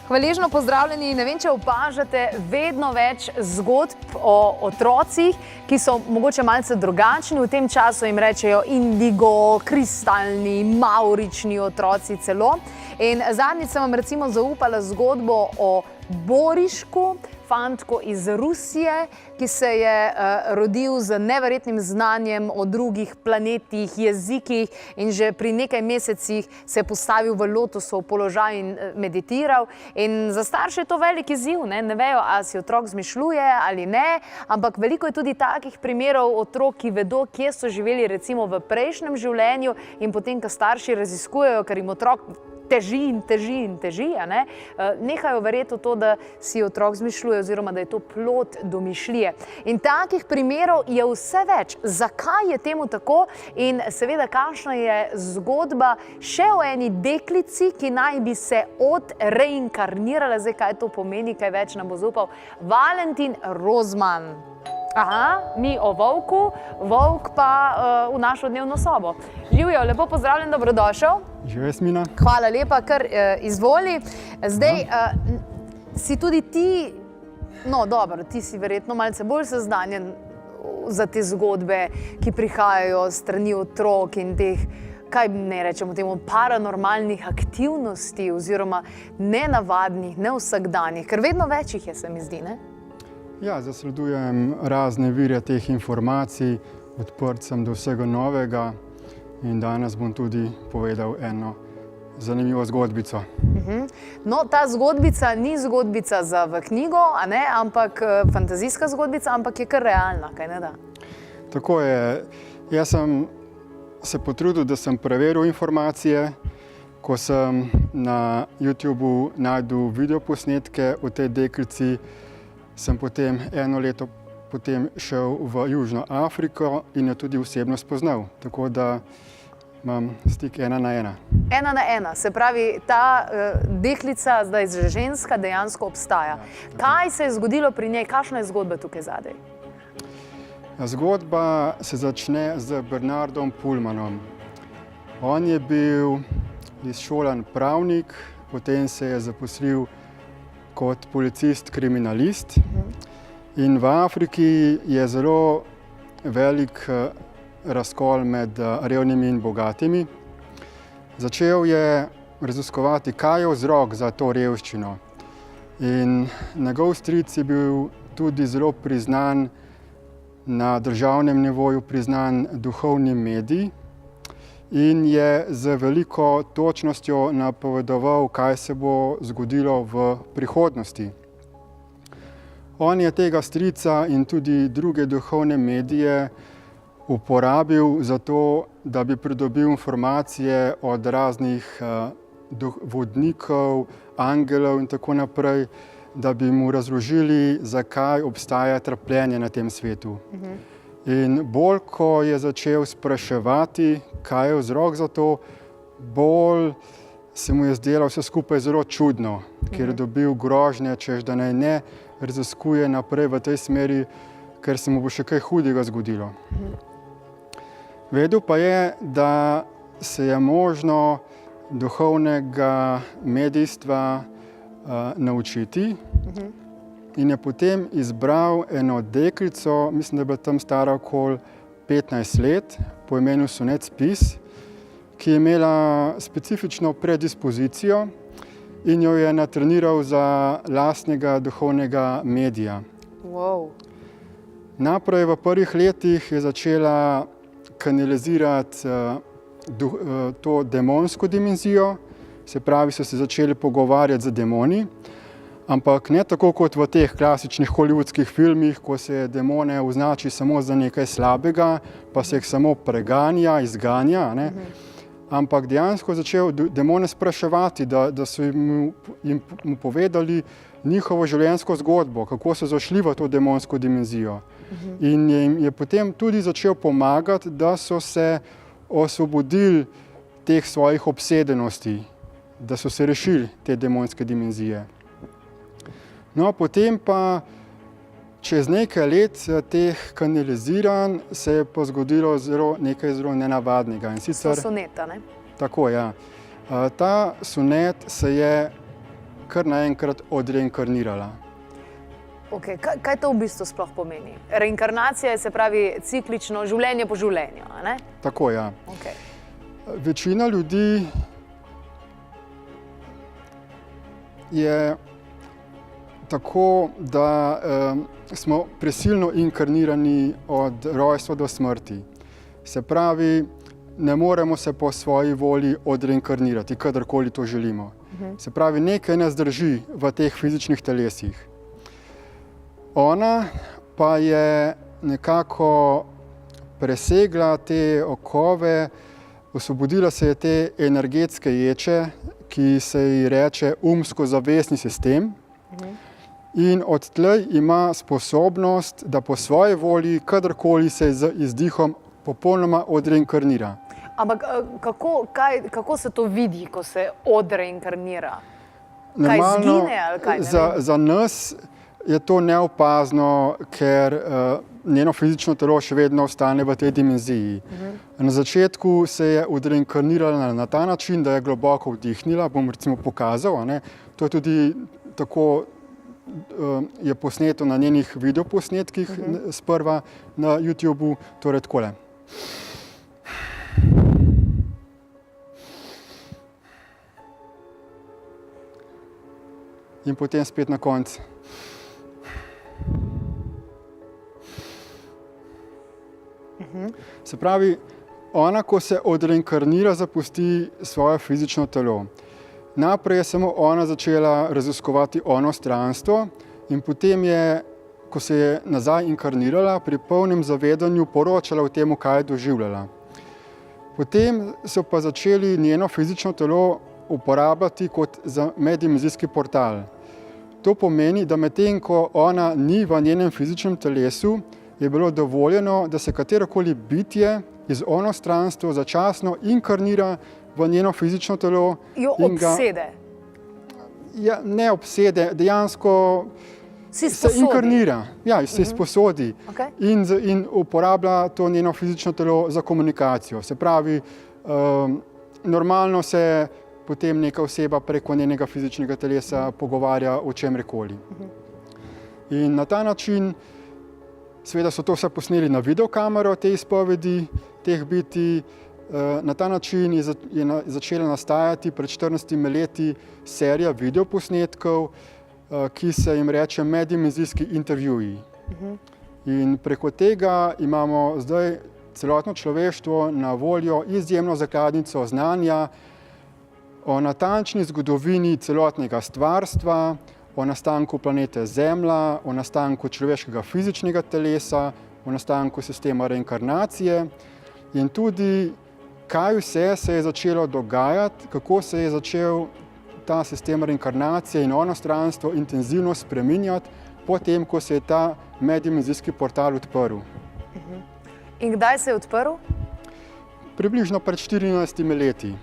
Hvaležno pozdravljeni. Ne vem, če opažate vedno več zgodb o otrocih, ki so mogoče malce drugačni. V tem času jim rečejo indigo, kristalni, maurični otroci celo. In zadnjič sem vam recimo zaupala zgodbo o Borišku, fantku iz Rusije, ki se je rodil z neverjetnim znanjem o drugih planetih, jezikih in že pri nekaj mesecih se je postavil v lotusov položaj in meditiral. In za starše je to velik izziv, ne vejo, ali si otrok zmišljuje ali ne, ampak veliko je tudi takih primerov otrok, ki vedo, kje so živeli recimo v prejšnjem življenju in potem, ko starši raziskujejo, ker jim otrok teži in teži in teži, nehajo verjeti v to, da si otrok zmišljuje oziroma da je to plod domišljije. In takih primerov je vse več. Zakaj je temu tako? In seveda, kakšna je zgodba še o eni deklici, ki naj bi se odreinkarnirala, zdaj kaj to pomeni, kaj več nam bo zaupal Valentin Rozman. Aha, mi o volku, volk pa v našo dnevno sobo. Živjo, lepo pozdravljen, dobrodošel. Živjo, Jasmina. Hvala lepa, kar izvoli. Zdaj, si tudi ti, no dobro, ti si verjetno malce bolj seznanjen za te zgodbe, ki prihajajo strani otrok in teh, kaj ne rečemo temu, paranormalnih aktivnosti oziroma nenavadnih, nevsakdanjih, ker vedno več jih je, se mi zdi, ne? Ja, zasledujem razne vire teh informacij, odprt sem do vsega novega in danes bom tudi povedal eno zanimivo zgodbico. No, ta zgodbica ni zgodbica v knjigo, ampak fantazijska zgodbica, ampak je kar realna, kaj ne da? Tako je. Jaz sem se potrudil, da sem preveril informacije. Ko sem na YouTubeu našel videoposnetke o tej deklici, sem potem eno leto šel v Južno Afriko in jo tudi osebno spoznal. Tako da imam stik 1 na 1. 1 na 1, se pravi, ta deklica, zdaj že ženska, dejansko obstaja. Kaj se je zgodilo pri njej? Kakšna je zgodba tukaj zadaj? Zgodba se začne z Bernardom Pullmanom. On je bil izšolan pravnik, potem se je zaposlil kot policist, kriminalist. In v Afriki je zelo velik razkol med revnimi in bogatimi. Začel je raziskovati, kaj je vzrok za to revščino. In njegov stric je bil tudi zelo priznan na državnem nivoju, priznan duhovni medij in je z veliko točnostjo napovedoval, kaj se bo zgodilo v prihodnosti. On je tega strica in tudi druge duhovne medije uporabil za to, da bi pridobil informacije od raznih vodnikov, angelov in tako naprej, da bi mu razložili, zakaj obstaja trpljenje na tem svetu. In bolj, ko je začel spraševati, kaj je vzrok za to, bolj se mu je zdelo vse skupaj zelo čudno, ker je dobil grožnje, češ da naj ne raziskuje naprej v tej smeri, ker se mu bo še kaj hudega zgodilo. Vedel pa je, da se je možno duhovnega medijstva naučiti in je potem izbral eno deklico, mislim, da je bila tam stara okoli 15 let, po imenu Sonet Spis, ki je imela specifično predispozicijo in jo je natreniral za lastnega duhovnega medija. Naprej v prvih letih je začela kanalizirati to demonsko dimenzijo, se pravi, so se začeli pogovarjati z demoni, ampak ne tako kot v teh klasičnih hollywoodskih filmih, ko se demone označi samo za nekaj slabega, pa se jih samo preganja, izganja, ampak dejansko začel demone spraševati, da so jim povedali njihovo življenjsko zgodbo, kako so zašli v to demonsko dimenzijo. In jim je potem tudi začel pomagati, da so se osvobodili teh svojih obsedenosti, da so se rešili te demonske dimenzije. No, potem pa čez nekaj let teh kanaliziranj se je pa zgodilo nekaj zelo nenavadnega. Soneta, ne? Tako, ja. Ta sonet se je kar naenkrat odreinkarnirala. Okay. Kaj to v bistvu sploh pomeni? Reinkarnacija je, se pravi, ciklično življenje po življenju, a ne? Tako, ja. Okay. Večina ljudi je tako, da smo prisilno inkarnirani od rojstva do smrti. Se pravi, ne moremo se po svoji volji odreinkarnirati, kadarkoli to želimo. Se pravi, nekaj nas drži v teh fizičnih telesih. Ona pa je nekako presegla te okove, osvobodila se je te energetske ječe, ki se ji reče umsko-zavestni sistem. In odtlej ima sposobnost, da po svoji volji, kadarkoli se z izdihom popolnoma odreinkarnira. Ampak kako se to vidi, ko se odreinkarnira? Kaj izgine ali kaj? Za nas je to neopazno, ker njeno fizično telo še vedno ostane v tej dimenziji. Na začetku se je odreinkarnirala na ta način, da je globoko vdihnila, bom recimo pokazal, ne? To je tudi tako je posneto na njenih videoposnetkih sprva na YouTubeu, torej takole. In potem spet na koncu. Se pravi, ona, ko se odreinkarnira, zapusti svoje fizično telo. Najprej je samo ona začela raziskovati onostranstvo in potem je, ko se je nazaj inkarnirala, pri polnem zavedanju poročala o tem, kaj je doživljala. Potem so pa začeli njeno fizično telo uporabljati kot za meddimenzijski portal. To pomeni, da medtem ko ona ni v njenem fizičnem telesu, je bilo dovoljeno, da se katerokoli bitje iz onostranstva začasno inkarnira v njeno fizično telo. Jo obsede? Ja, ne obsede, dejansko se inkarnira, ja, se izposodi in uporablja to njeno fizično telo za komunikacijo. Se pravi, normalno se potem neka oseba preko njenega fizičnega telesa pogovarja o čemrekoli. In na ta način, seveda so to vse posneli na videokamero, te izpovedi teh bitij. Na ta način je začela nastajati pred 14 leti serija videoposnetkov, ki se jim reče meddimenzijski intervjuji. In preko tega imamo zdaj celotno človeštvo na voljo izjemno zakladnico znanja o natančni zgodovini celotnega stvarstva, o nastanku planete Zemlja, o nastanku človeškega fizičnega telesa, o nastanku sistema reinkarnacije in tudi kaj vse se je začelo dogajati, kako se je začel ta sistem reinkarnacije in onostranstvo intenzivno spreminjati, potem, ko se je ta meddimenzijski portal odprl. In kdaj se je odprl? Približno pred 14 leti.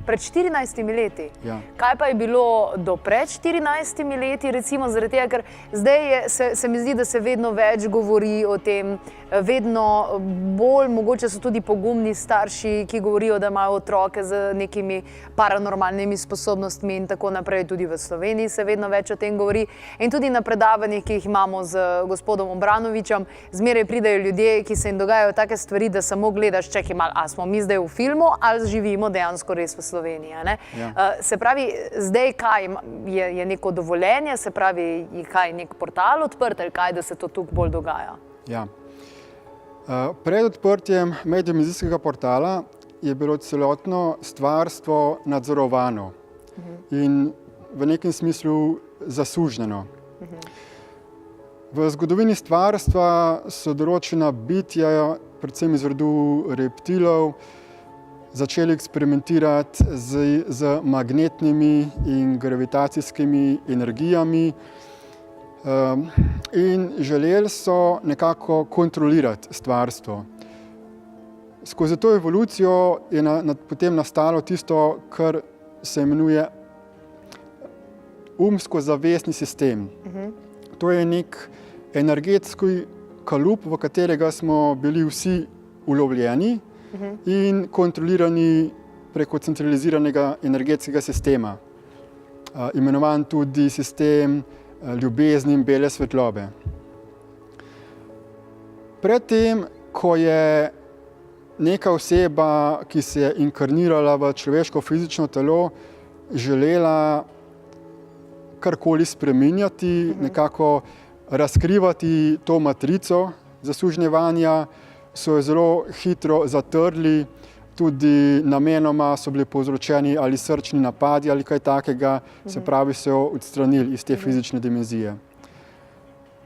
Pred 14 leti? Ja. Kaj pa je bilo do pred 14 leti, recimo zaradi tega, ker zdaj se mi zdi, da se vedno več govori o tem, vedno bolj mogoče so tudi pogumni starši, ki govorijo, da imajo otroke z nekimi paranormalnimi sposobnostmi in tako naprej. Tudi v Sloveniji se vedno več o tem govori. In tudi na predavanjih, ki jih imamo z gospodom Obranovićem, zmeraj pridejo ljudje, ki se jim dogajajo take stvari, da samo gledaš, čekaj malo, a smo mi zdaj v filmu ali živimo dejansko res v Sloveniji. Ja. Se pravi, zdaj kaj je neko dovoljenje, se pravi, kaj je nek portal odprt ali kaj, da se to tukaj bolj dogaja? Ja. Pred odprtjem meddimenzijskega portala je bilo celotno stvarstvo nadzorovano in v nekem smislu zasužnjeno. V zgodovini stvarstva so določena bitja, predvsem iz rodu reptilov, začeli eksperimentirati z magnetnimi in gravitacijskimi energijami in želeli so nekako kontrolirati stvarstvo. Skozi to evolucijo je potem nastalo tisto, kar se imenuje umsko-zavestni sistem. To je nek energetski kalup, v katerega smo bili vsi ulovljeni in kontrolirani preko centraliziranega energetskega sistema. imenovan tudi sistem ljubezni in bele svetlobe. Predtem, ko je neka oseba, ki se je inkarnirala v človeško fizično telo, želela karkoli spreminjati, nekako razkrivati to matrico zasužnjevanja, so jo zelo hitro zatrli, tudi namenoma so bili povzročeni ali srčni napadi ali kaj takega, se pravi, so jo odstranili iz te fizične dimenzije.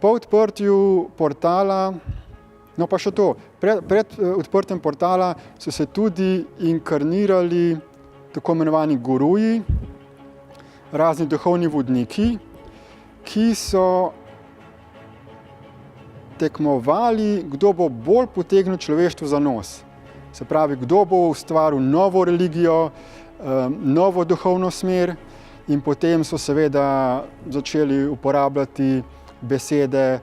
Po odprtju portala, no pa še to, pred odprtjem portala so se tudi inkarnirali tako imenovani guruji, razni duhovni vodniki, ki so tekmovali, kdo bo bolj potegnil človeštvo za nos. Se pravi, kdo bo ustvaril novo religijo, novo duhovno smer, in potem so seveda začeli uporabljati besede,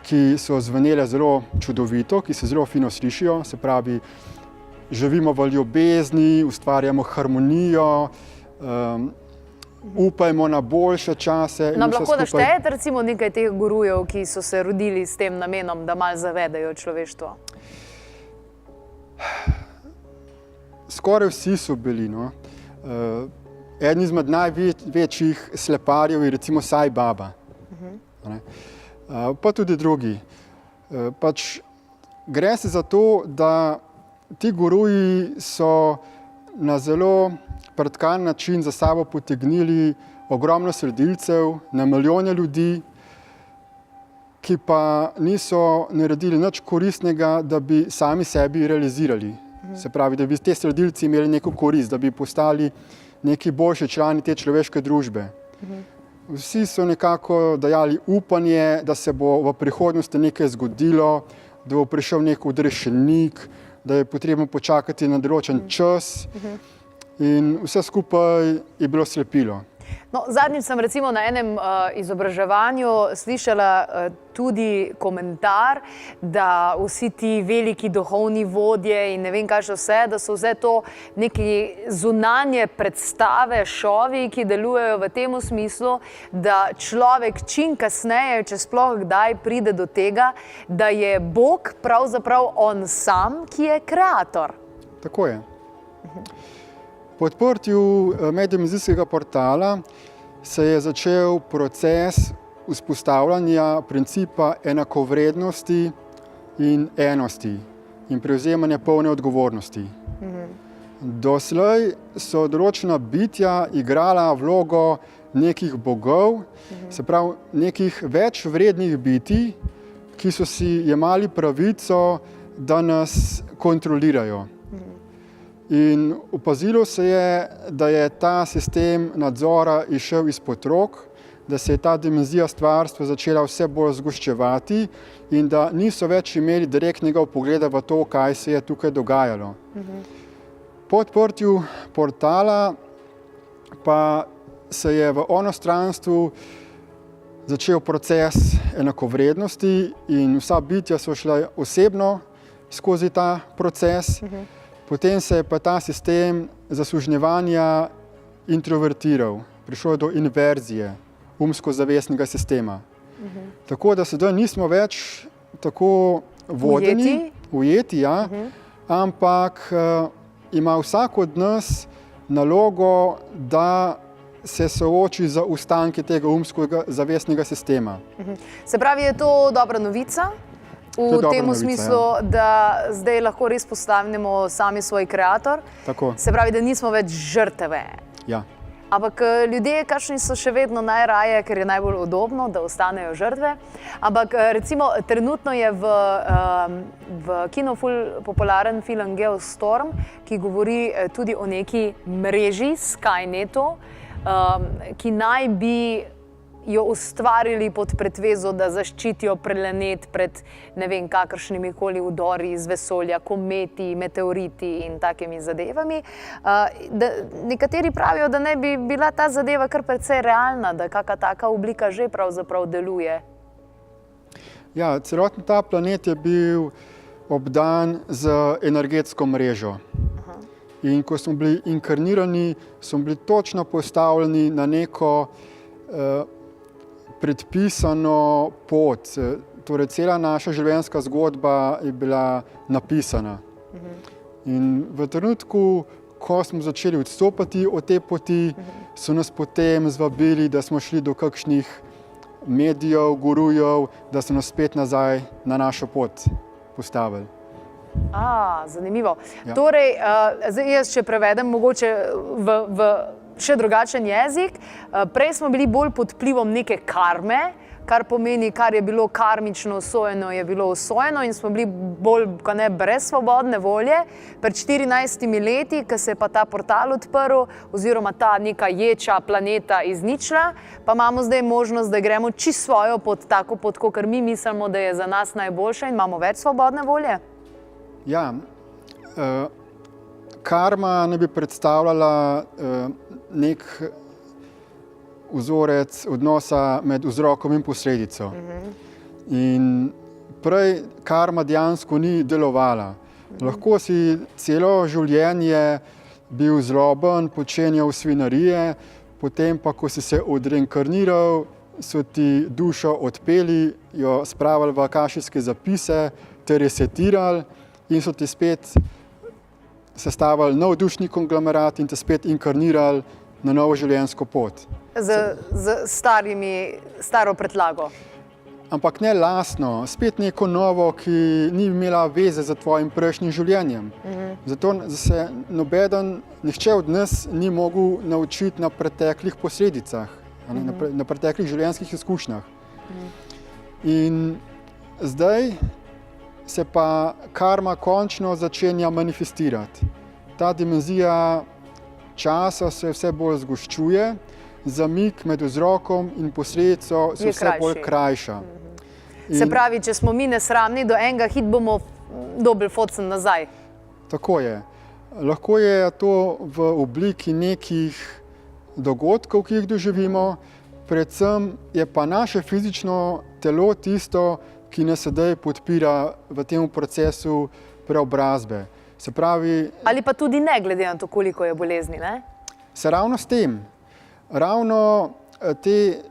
ki so zvenele zelo čudovito, ki se zelo fino slišijo, se pravi, živimo v ljubezni, ustvarjamo harmonijo, upajmo na boljše čase. Nam lahko naštejete recimo nekaj teh gurujev, ki so se rodili s tem namenom, da malo zavedajo človeštvo? Skoraj vsi so bili. No. Eden izmed največjih sleparjev je recimo Sai Baba. Pa tudi drugi. Pač gre se za to, da ti guruji so na zelo pretkan način za sabo potegnili ogromno sledilcev, na milijone ljudi, ki pa niso naredili nič koristnega, da bi sami sebi realizirali. Se pravi, da bi te sledilci imeli neko korist, da bi postali neki boljši člani te človeške družbe. Vsi so nekako dajali upanje, da se bo v prihodnosti nekaj zgodilo, da bo prišel nek odrešenik, da je potrebno počakati na določen čas, in vse skupaj je bilo slepilo. No, zadnjič sem recimo na enem izobraževanju slišala tudi komentar, da vsi ti veliki duhovni vodje in ne vem kaj še vse, da so vse to neke zunanje predstave, šovi, ki delujejo v tem smislu, da človek čim kasneje, če sploh kdaj pride do tega, da je Bog pravzaprav on sam, ki je kreator. Tako je. Po odprtju meddimenzijskega portala se je začel proces vzpostavljanja principa enakovrednosti in enosti in prevzemanja polne odgovornosti. Doslej so določena bitja igrala vlogo nekih bogov, se pravi nekih več vrednih bitij, ki so si jemali pravico, da nas kontrolirajo. In opazilo se je, da je ta sistem nadzora išel izpod rok, da se je ta dimenzija stvarstva začela vse bolj zgoščevati in da niso več imeli direktnega vpogleda v to, kaj se je tukaj dogajalo. Po odprtju portala pa se je v onostranstvu začel proces enakovrednosti in vsa bitja so šla osebno skozi ta proces. Potem se je pa ta sistem zasužnjevanja introvertiral. Prišlo je do inverzije umsko-zavestnega sistema. Tako da sedaj nismo več tako vodeni, ujeti, ja, ampak ima vsak od nas nalogo, da se sooči z ostanki tega umsko-zavestnega sistema. Se pravi, je to dobra novica? V tem smislu, da zdaj lahko res postavimo sami svoj kreator. Tako. Se pravi, da nismo več žrtve. Ja. Ampak ljudje, kakšni so še vedno najraje, ker je najbolj udobno, da ostanejo žrtve. Ampak recimo trenutno je v kinu ful popularen film Geostorm, ki govori tudi o neki mreži Skynetu, ki naj bi jo ustvarili pod pretvezo, da zaščitijo planet pred ne vem kakršnimi koli udori iz vesolja, kometi, meteoriti in takimi zadevami. Nekateri pravijo, da ne bi bila ta zadeva kar precej realna, da kakšna taka oblika že pravzaprav deluje. Ja, celoten ta planet je bil obdan z energetsko mrežo. In ko smo bili inkarnirani, smo bili točno postavljeni na neko predpisano pot. Torej, cela naša življenjska zgodba je bila napisana. In v trenutku, ko smo začeli odstopati od te poti, so nas potem zvabili, da smo šli do kakšnih medijev, gurujev, da so nas spet nazaj na našo pot postavili. Zanimivo. Ja. Torej, zdaj jaz, če prevedem mogoče v še drugačen jezik, prej smo bili bolj pod vplivom neke karme, kar pomeni, kar je bilo karmično usojeno, je bilo usojeno in smo bili bolj, ko ne, brez svobodne volje. Pred 14 leti, ko se je pa ta portal odprl, oziroma ta neka ječa planeta izničila, pa imamo zdaj možnost, da gremo čisto svojo pot, tako pot, kakor mi mislimo, da je za nas najboljša in imamo več svobodne volje. Ja, karma ne bi predstavljala nek vzorec odnosa med vzrokom in posledico. In prej karma dejansko ni delovala. Lahko si celo življenje bil zloben, počenjal svinarije, potem pa, ko si se odreinkarniral, so ti dušo odpeli, jo spravili v akašijske zapise, te resetirali in so ti spet sestavili nov dušni konglomerat in te spet inkarnirali na novo življenjsko pot. Z staro pretlago. Ampak ne lastno, spet neko novo, ki ni imela veze z tvojim prejšnjim življenjem. Zato se nihče od nas ni mogel naučiti na preteklih posledicah, na preteklih življenjskih izkušnjah. In zdaj se pa karma končno začenja manifestirati. Ta dimenzija časa se vse bolj zgoščuje, zamik med vzrokom in posledico se vse bolj krajša. Se pravi, če smo mi nesramni, do enega hit bomo dobili focen nazaj. Tako je. Lahko je to v obliki nekih dogodkov, ki jih doživimo, predvsem je pa naše fizično telo tisto, ki nas sedaj podpira v tem procesu preobrazbe. Se pravi... Ali pa tudi ne, glede na to, koliko je bolezni, ne? Se ravno s tem. Ravno te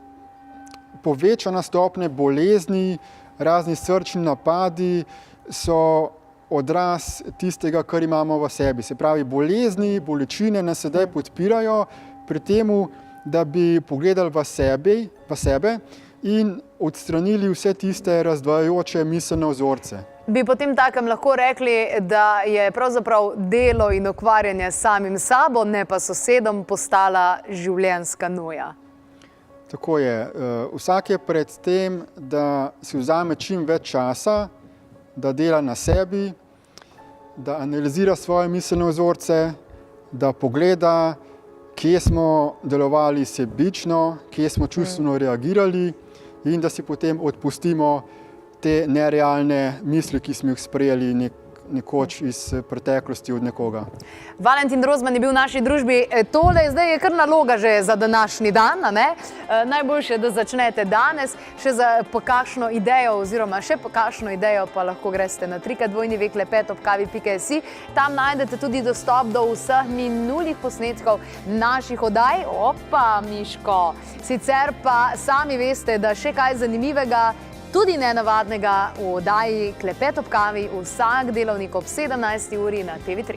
povečane stopnje bolezni, razni srčni napadi so odraz tistega, kar imamo v sebi. Se pravi, bolezni, bolečine nas sedaj podpirajo pri temu, da bi pogledali v sebe in odstranili vse tiste razdvajajoče miselne vzorce. Bi potem takem lahko rekli, da je pravzaprav delo in ukvarjanje s samim sabo, ne pa sosedom, postala življenjska nuja. Tako je. Vsak je pred tem, da si vzame čim več časa, da dela na sebi, da analizira svoje miselne vzorce, da pogleda, kje smo delovali sebično, kje smo čustveno reagirali in da si potem odpustimo te nerealne misli, ki smo jih sprejeli nekoč iz preteklosti od nekoga. Valentin Rozman je bil v naši družbi. Tole zdaj je kar naloga že za današnji dan, ne? Najboljše, da začnete danes, še za kakšno idejo oziroma še kakšno idejo pa lahko greste na www.klepetobkavi.si. Tam najdete tudi dostop do vseh minulih posnetkov naših oddaj. Opa, Miško! Sicer pa sami veste, da še kaj zanimivega, tudi nenavadnega v oddaji Klepet ob kavi vsak delovnik ob 17. uri na TV3.